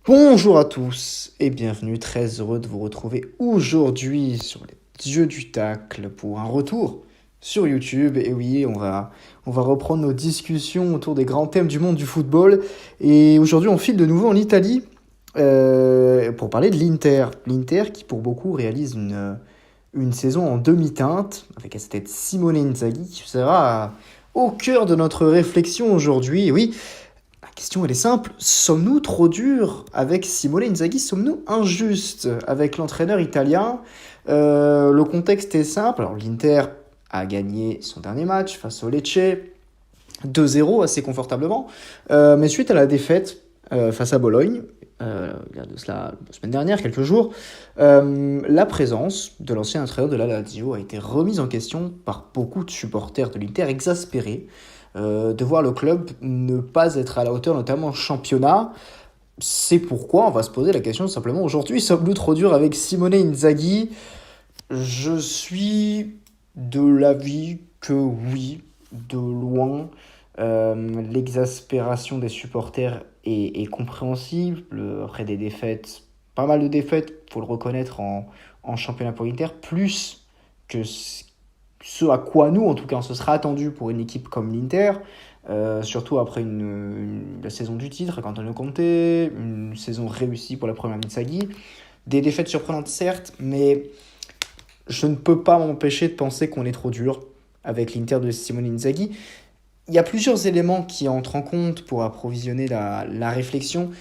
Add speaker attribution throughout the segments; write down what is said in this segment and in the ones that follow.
Speaker 1: Bonjour à tous et bienvenue, très heureux de vous retrouver aujourd'hui sur les Dieux du Tacle pour un retour sur YouTube. Et oui, on va reprendre nos discussions autour des grands thèmes du monde du football. Et aujourd'hui, on file de nouveau en Italie pour parler de l'Inter. L'Inter qui pour beaucoup réalise une saison en demi-teinte avec à sa tête Simone Inzaghi qui sera au cœur de notre réflexion aujourd'hui. Et oui, la question elle est simple, sommes-nous trop durs avec Simone Inzaghi? Sommes-nous injustes avec l'entraîneur italien? Le contexte est simple, alors l'Inter a gagné son dernier match face au Lecce 2-0 assez confortablement, mais suite à la défaite face à Bologne, il y a de cela la semaine dernière, quelques jours, la présence de l'ancien entraîneur de la Lazio a été remise en question par beaucoup de supporters de l'Inter exaspérés de voir le club ne pas être à la hauteur, notamment en championnat. C'est pourquoi on va se poser la question simplement aujourd'hui, sommes-nous trop durs avec Simone Inzaghi? Je suis de l'avis que oui, de loin. L'exaspération des supporters est compréhensible après des défaites, pas mal de défaites, faut le reconnaître en championnat pour l'Inter, plus que ce à quoi nous, en tout cas, on se sera attendu pour une équipe comme l'Inter, surtout après la saison du titre avec Antonio Conte, une saison réussie pour la première Inzaghi. Des défaites surprenantes, certes, mais je ne peux pas m'empêcher de penser qu'on est trop dur avec l'Inter de Simone Inzaghi. Il y a plusieurs éléments qui entrent en compte pour approvisionner la réflexion.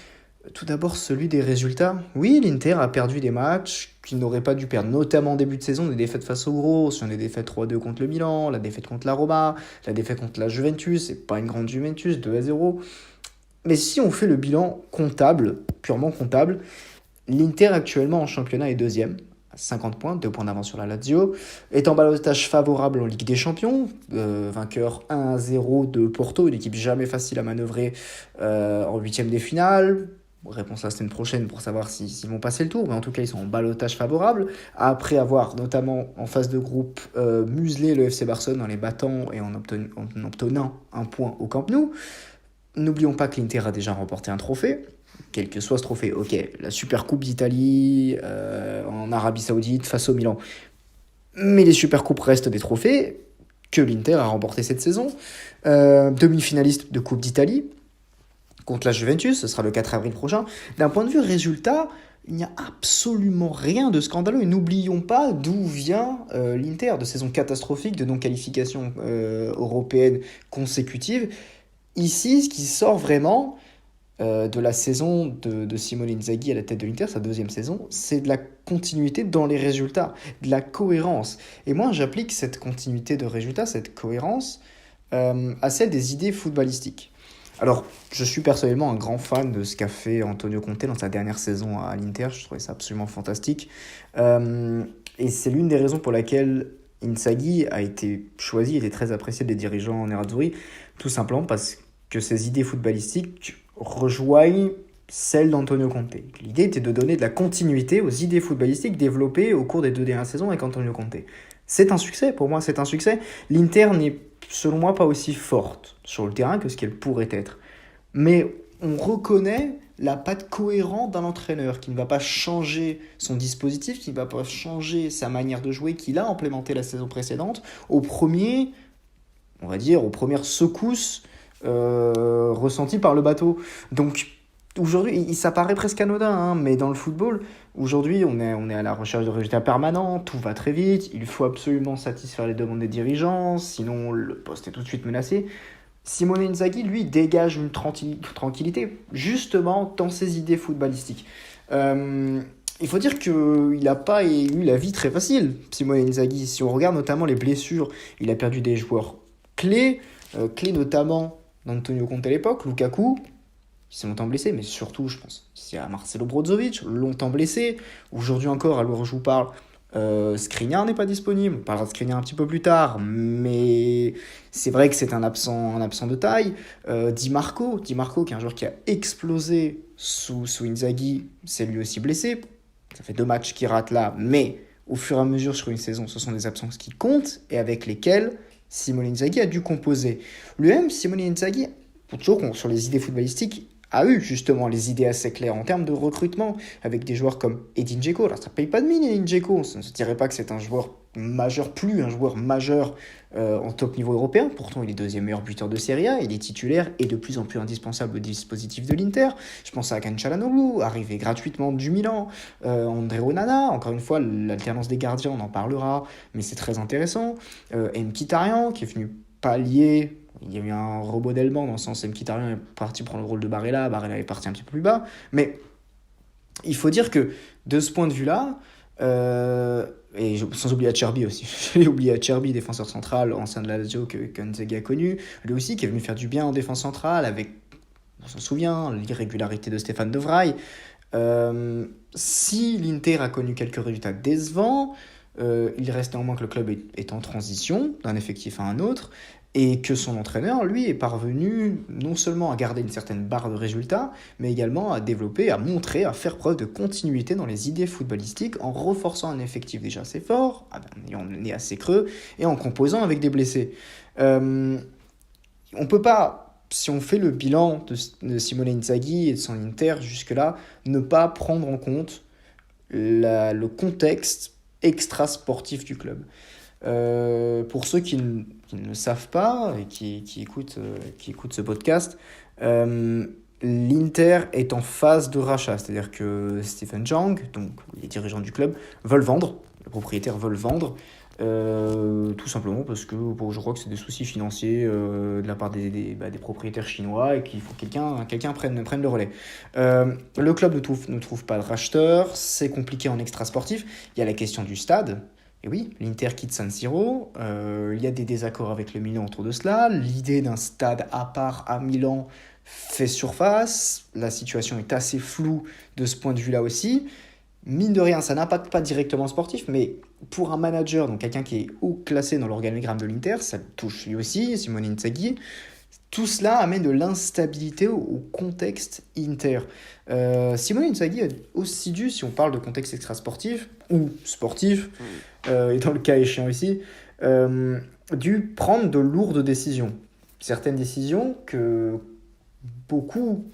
Speaker 1: Tout d'abord, celui des résultats. Oui, l'Inter a perdu des matchs qu'il n'aurait pas dû perdre, notamment en début de saison, des défaites face au gros, sur des défaites 3-2 contre le Milan, la défaite contre la Roma, la défaite contre la Juventus, c'est pas une grande Juventus, 2-0. Mais si on fait le bilan comptable, purement comptable, l'Inter actuellement en championnat est deuxième, à 50 points, 2 points d'avance sur la Lazio, est en balotage favorable en Ligue des Champions, vainqueur 1-0 de Porto, une équipe jamais facile à manœuvrer en huitième des finales. Réponse la semaine prochaine pour savoir s'ils vont passer le tour, mais en tout cas ils sont en balotage favorable, après avoir notamment en phase de groupe muselé le FC Barcelone en les battant et en obtenant un point au Camp Nou. N'oublions pas que l'Inter a déjà remporté un trophée, quel que soit ce trophée. Ok, la Super Coupe d'Italie en Arabie Saoudite face au Milan. Mais les Super Coupes restent des trophées que l'Inter a remporté cette saison. Demi-finaliste de Coupe d'Italie contre la Juventus, ce sera le 4 avril prochain. D'un point de vue résultat, il n'y a absolument rien de scandaleux. Et n'oublions pas d'où vient l'Inter, de saison catastrophique, de non-qualification européenne consécutive. Ici, ce qui sort vraiment de la saison de Simone Inzaghi à la tête de l'Inter, sa deuxième saison, c'est de la continuité dans les résultats, de la cohérence. Et moi, j'applique cette continuité de résultats, cette cohérence, à celle des idées footballistiques. Alors, je suis personnellement un grand fan de ce qu'a fait Antonio Conte dans sa dernière saison à l'Inter. Je trouvais ça absolument fantastique. Et c'est l'une des raisons pour laquelle Inzaghi a été choisi, était très apprécié des dirigeants nerazzurri, tout simplement parce que ses idées footballistiques rejoignent celles d'Antonio Conte. L'idée était de donner de la continuité aux idées footballistiques développées au cours des 2 dernières saisons avec Antonio Conte. C'est un succès, pour moi c'est un succès. L'Inter n'est selon moi pas aussi forte sur le terrain que ce qu'elle pourrait être. Mais on reconnaît la patte cohérente d'un entraîneur qui ne va pas changer son dispositif, qui ne va pas changer sa manière de jouer qu'il a implémenté la saison précédente aux premières secousses ressenties par le bateau. Donc aujourd'hui, ça paraît presque anodin, hein, mais dans le football, aujourd'hui, on est à la recherche de résultats permanents, tout va très vite, il faut absolument satisfaire les demandes des dirigeants, sinon le poste est tout de suite menacé. Simone Inzaghi, lui, dégage une tranquillité, justement dans ses idées footballistiques. Il faut dire qu'il n'a pas eu la vie très facile, Simone Inzaghi. Si on regarde notamment les blessures, il a perdu des joueurs clés, notamment d'Antonio Conte à l'époque, Lukaku, qui s'est longtemps blessé, mais surtout, je pense, c'est à Marcelo Brozovic, longtemps blessé. Aujourd'hui encore, à l'heure où je vous parle, Skriniar n'est pas disponible. On parlera de Skriniar un petit peu plus tard, mais c'est vrai que c'est un absent de taille. Di Marco, qui est un joueur qui a explosé sous Inzaghi, c'est lui aussi blessé. Ça fait 2 matchs qu'il rate là, mais au fur et à mesure sur une saison, ce sont des absences qui comptent et avec lesquelles Simone Inzaghi a dû composer. Lui-même, Simone Inzaghi, toujours sur les idées footballistiques, a eu justement les idées assez claires en termes de recrutement, avec des joueurs comme Edin Dzeko. Alors ça paye pas de mine Edin Dzeko, on ne se dirait pas que c'est un joueur majeur, plus un joueur majeur en top niveau européen. Pourtant, il est deuxième meilleur buteur de Serie A, il est titulaire et de plus en plus indispensable au dispositif de l'Inter. Je pense à Hakan Çalhanoğlu, arrivé gratuitement du Milan, André Onana, encore une fois, l'alternance des gardiens, on en parlera, mais c'est très intéressant. Mkhitaryan, qui est venu pallier. Il y a eu un remodèlement dans le sens Mkhitaryan est parti prendre le rôle de Barella est parti un petit peu plus bas. Mais il faut dire que de ce point de vue-là, sans oublier Acerbi aussi, j'ai oublié Acerbi, défenseur central, ancien de la Lazio que Inzaghi a connu, lui aussi qui est venu faire du bien en défense centrale avec, on s'en souvient, l'irrégularité de Stéphane De Vrij. Si l'Inter a connu quelques résultats décevants, il reste néanmoins que le club est en transition d'un effectif à un autre et que son entraîneur, lui, est parvenu non seulement à garder une certaine barre de résultats, mais également à développer, à montrer, à faire preuve de continuité dans les idées footballistiques en renforçant un effectif déjà assez fort, en ayant le nez assez creux et en composant avec des blessés. On peut pas, si on fait le bilan de Simone Inzaghi et de son Inter jusque-là, ne pas prendre en compte le contexte extra-sportif du club. Pour ceux qui ne savent pas et qui écoutent ce podcast, l'Inter est en phase de rachat, c'est-à-dire que Stephen Jang, donc les dirigeants du club, veulent vendre, les propriétaires veulent vendre, tout simplement parce que je crois que c'est des soucis financiers de la part des propriétaires chinois et qu'il faut que quelqu'un prenne le relais. Le club ne trouve pas de racheteur, c'est compliqué en extra-sportif, il y a la question du stade. Et oui, l'Inter quitte San Siro, il y a des désaccords avec le Milan autour de cela, l'idée d'un stade à part à Milan fait surface, la situation est assez floue de ce point de vue-là aussi. Mine de rien, ça n'impacte pas directement sportif, mais pour un manager, donc quelqu'un qui est haut classé dans l'organigramme de l'Inter, ça le touche lui aussi, Simone Inzaghi. Tout cela amène de l'instabilité au contexte Inter. Simone Inzaghi a aussi dû, si on parle de contexte extrasportif ou sportif, et dans le cas échéant ici, dû prendre de lourdes décisions. Certaines décisions que beaucoup,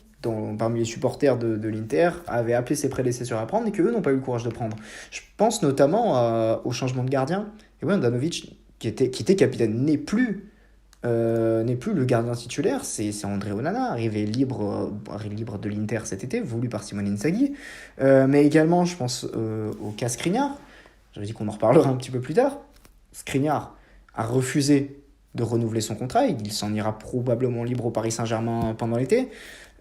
Speaker 1: parmi les supporters de l'Inter, avaient appelé ses prédécesseurs à prendre et qu'eux n'ont pas eu le courage de prendre. Je pense notamment au changement de gardien. Et oui, Handanovic, qui était capitaine, n'est plus le gardien titulaire, c'est André Onana, arrivé libre de l'Inter cet été, voulu par Simone Inzaghi. Mais également, je pense au cas Skriniar. J'avais dit qu'on en reparlera un petit peu plus tard. Skriniar a refusé de renouveler son contrat, il s'en ira probablement libre au Paris Saint-Germain pendant l'été.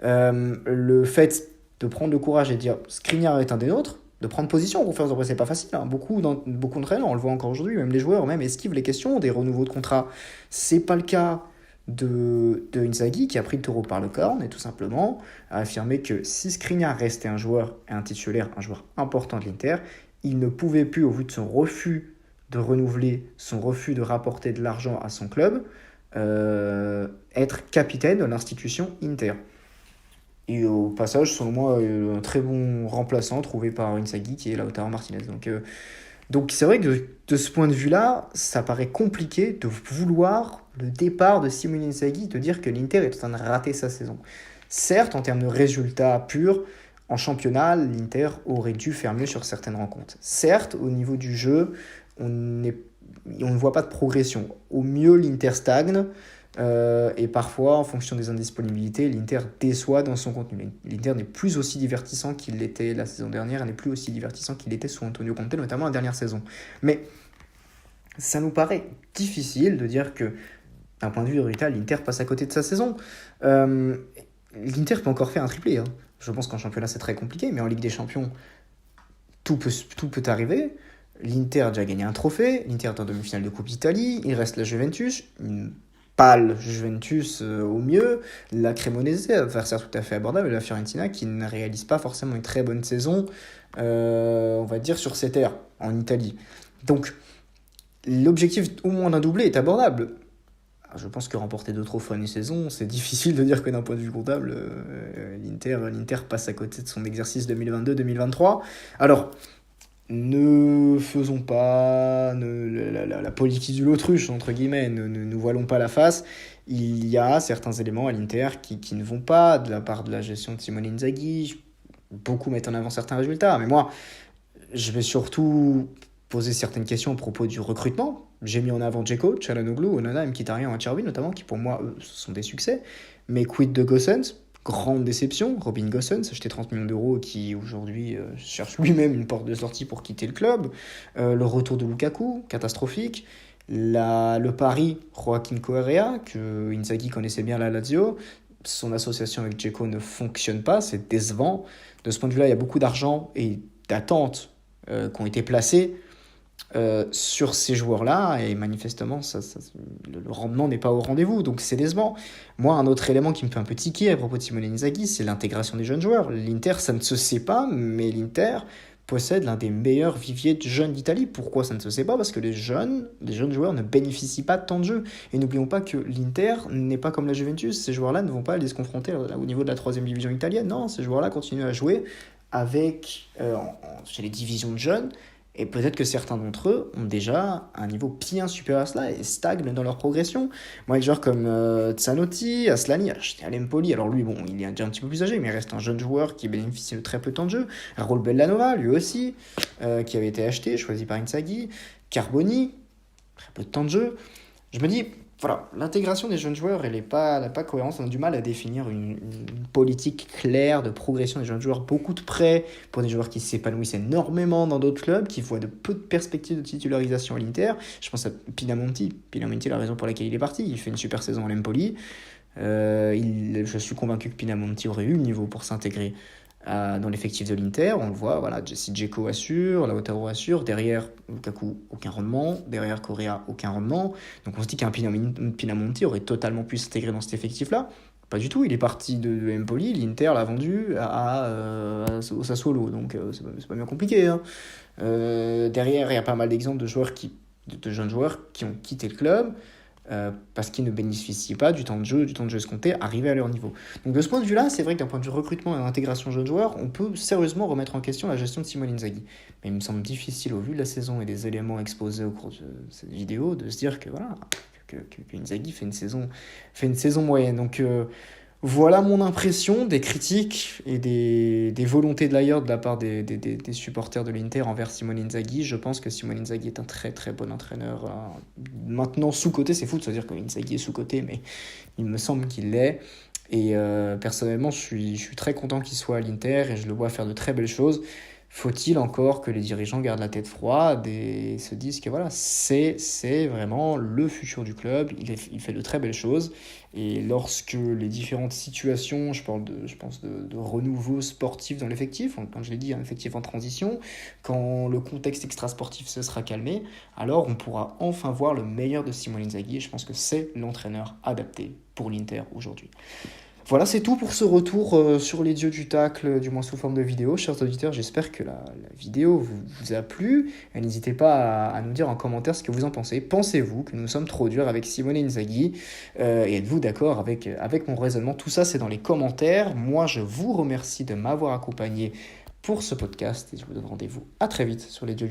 Speaker 1: Le fait de prendre le courage et de dire Skriniar est un des nôtres, de prendre position en conférence de presse, c'est pas facile. Hein. Beaucoup d'entraîneurs, on le voit encore aujourd'hui, même les joueurs même esquivent les questions des renouveaux de contrat. C'est pas le cas de Inzaghi qui a pris le taureau par le corne et tout simplement a affirmé que si Skriniar restait un joueur et un titulaire, un joueur important de l'Inter, il ne pouvait plus, au vu de son refus de renouveler, son refus de rapporter de l'argent à son club, être capitaine de l'institution Inter. Et au passage, selon moi, un très bon remplaçant trouvé par Inzaghi qui est Lautaro Martinez. Donc c'est vrai que de ce point de vue-là, ça paraît compliqué de vouloir le départ de Simone Inzaghi, de dire que l'Inter est en train de rater sa saison. Certes, en termes de résultats purs, en championnat, l'Inter aurait dû faire mieux sur certaines rencontres. Certes, au niveau du jeu, on ne voit pas de progression. Au mieux, l'Inter stagne. Et parfois, en fonction des indisponibilités, l'Inter déçoit dans son contenu. L'Inter n'est plus aussi divertissant qu'il l'était la saison dernière, n'est plus aussi divertissant qu'il l'était sous Antonio Conte, notamment la dernière saison. Mais ça nous paraît difficile de dire que, d'un point de vue de résultat, l'Inter passe à côté de sa saison. L'Inter peut encore faire un triplé. Hein. Je pense qu'en championnat, c'est très compliqué, mais en Ligue des Champions, tout peut arriver. L'Inter a déjà gagné un trophée, l'Inter est en demi-finale de Coupe d'Italie, il reste la Juventus, une pâle Juventus au mieux, la Cremonese, adversaire tout à fait abordable, et la Fiorentina qui ne réalise pas forcément une très bonne saison, on va dire, sur ses terres, en Italie. Donc, l'objectif au moins d'un doublé est abordable. Alors, je pense que remporter 2 trophées en une saison, c'est difficile de dire que d'un point de vue comptable, l'Inter passe à côté de son exercice 2022-2023. Alors, ne faisons pas la politique de l'autruche, entre guillemets, ne nous voilons pas la face. il y a certains éléments à l'Inter qui ne vont pas de la part de la gestion de Simone Inzaghi. Beaucoup mettent en avant certains résultats, mais moi, je vais surtout poser certaines questions à propos du recrutement. J'ai mis en avant Dzeko, Çalhanoğlu, Onana, Mkhitaryan, Acerbi notamment, qui pour moi sont des succès. Mais quid de Gosens? Grande déception. Robin Gosens, acheté 30 millions d'euros, qui aujourd'hui cherche lui-même une porte de sortie pour quitter le club. Le retour de Lukaku, catastrophique. Le pari Joaquin Correa, que Inzaghi connaissait bien la Lazio. Son association avec Dzeko ne fonctionne pas, c'est décevant. De ce point de vue-là, il y a beaucoup d'argent et d'attentes qui ont été placées sur ces joueurs-là, et manifestement, le rendement n'est pas au rendez-vous, donc c'est décevant. Moi, un autre élément qui me fait un peu tiquer à propos de Simone Inzaghi, c'est l'intégration des jeunes joueurs. L'Inter, ça ne se sait pas, mais l'Inter possède l'un des meilleurs viviers de jeunes d'Italie. Pourquoi ça ne se sait pas? Parce que les jeunes joueurs ne bénéficient pas de temps de jeu. Et n'oublions pas que l'Inter n'est pas comme la Juventus. Ces joueurs-là ne vont pas aller se confronter au niveau de la 3e division italienne. Non, ces joueurs-là continuent à jouer chez les divisions de jeunes. Et peut-être que certains d'entre eux ont déjà un niveau bien supérieur à cela et stagnent dans leur progression. Moi, des joueurs comme Zanotti, Aslani, acheté à l'Empoli, alors lui, bon, il est déjà un petit peu plus âgé, mais il reste un jeune joueur qui bénéficie de très peu de temps de jeu. Raul Bellanova, lui aussi, qui avait été acheté, choisi par Inzaghi. Carboni, très peu de temps de jeu. Je me dis, voilà, l'intégration des jeunes joueurs, elle n'a pas cohérence. On a du mal à définir une politique claire de progression des jeunes joueurs beaucoup de près pour des joueurs qui s'épanouissent énormément dans d'autres clubs, qui voient de peu de perspectives de titularisation à l'Inter. Je pense à Pinamonti. Pinamonti, la raison pour laquelle il est parti. Il fait une super saison à l'Empoli. Je suis convaincu que Pinamonti aurait eu le niveau pour s'intégrer dans l'effectif de l'Inter. On le voit, voilà, si Dzeko assure, Lautaro assure, derrière Lukaku aucun rendement, derrière Correa aucun rendement, donc on se dit qu'un Pinamonti aurait totalement pu s'intégrer dans cet effectif-là. Pas du tout, il est parti de Empoli, l'Inter l'a vendu au Sassuolo, donc c'est pas bien compliqué, hein. Derrière, il y a pas mal d'exemples de jeunes joueurs qui ont quitté le club parce qu'ils ne bénéficient pas du temps de jeu escompté, arrivé à leur niveau. Donc de ce point de vue-là, c'est vrai que d'un point de vue recrutement et d'intégration jeunes joueurs, on peut sérieusement remettre en question la gestion de Simone Inzaghi. Mais il me semble difficile, au vu de la saison et des éléments exposés au cours de cette vidéo, de se dire que voilà, que Inzaghi fait une saison moyenne. Donc voilà mon impression des critiques et des volontés de l'ailleurs de la part des supporters de l'Inter envers Simone Inzaghi. Je pense que Simone Inzaghi est un très très bon entraîneur. Maintenant sous-coté, c'est fou de se dire que Inzaghi est sous-coté, mais il me semble qu'il l'est. Et personnellement, je suis très content qu'il soit à l'Inter et je le vois faire de très belles choses. Faut-il encore que les dirigeants gardent la tête froide et se disent que voilà, c'est vraiment le futur du club, il fait de très belles choses. Et lorsque les différentes situations, je pense de renouveau sportif dans l'effectif, comme je l'ai dit, un effectif en transition, quand le contexte extrasportif se sera calmé, alors on pourra enfin voir le meilleur de Simone Inzaghi et je pense que c'est l'entraîneur adapté pour l'Inter aujourd'hui. Voilà, c'est tout pour ce retour sur les dieux du tacle, du moins sous forme de vidéo. Chers auditeurs, j'espère que la vidéo vous a plu. Et n'hésitez pas à nous dire en commentaire ce que vous en pensez. Pensez-vous que nous sommes trop durs avec Simone Inzaghi et êtes-vous d'accord avec mon raisonnement? Tout ça, c'est dans les commentaires. Moi, je vous remercie de m'avoir accompagné pour ce podcast et je vous donne rendez-vous à très vite sur les dieux